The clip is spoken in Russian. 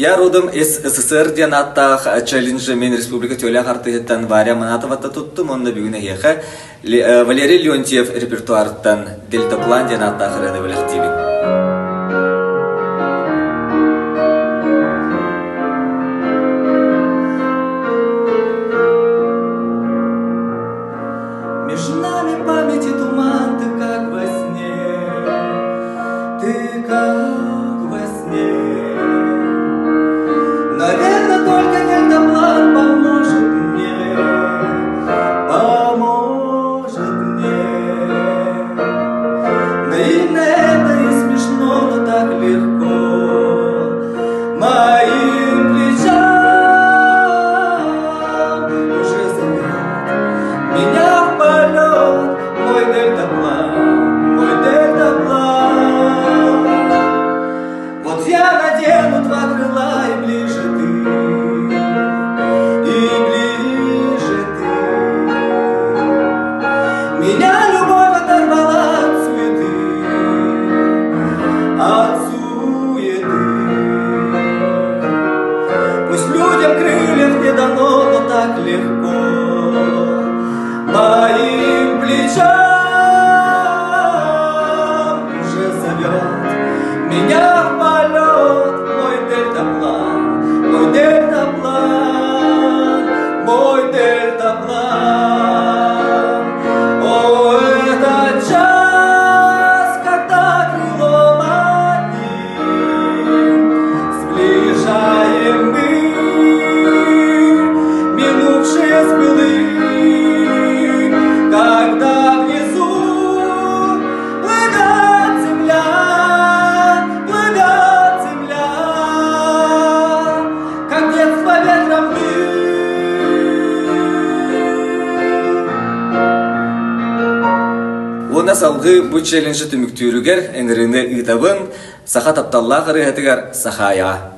Я родом СССР диэн аттах челлендж мен республика шлягердарын варя манатовата туттум онда бүгүнө хеха Валерий Леонтьев репертуарыттан Дельтаплан диэн аттах реневелективи. Между нами памяти туман, ты как во сне, ты как во сне. Наверное, только Дельтаплан поможет мне, поможет мне. Наивно это и смешно, но так легко моим плечам уже зовет меня в полет. Мой Дельтаплан, мой Дельтаплан. Вот я надену два крыла, и ближе ты, и ближе ты. Меня любовь оторвала от суеты, от суеты. Пусть людям крыльев не дано, но так легко моим плечам уже зовет меня в полет. Мой Дельтаплан, мой Дельтаплан, мой Дельтаплан. О, этот час, когда крылом одним сближаем мы минувшие с былым, когда внизу плывет земля, как детство ветром дым. Уонна салгы бу челленджи түмүктүүрүгер эңиринде ыйтабын саха тапталла ырыаһыттарын сахая.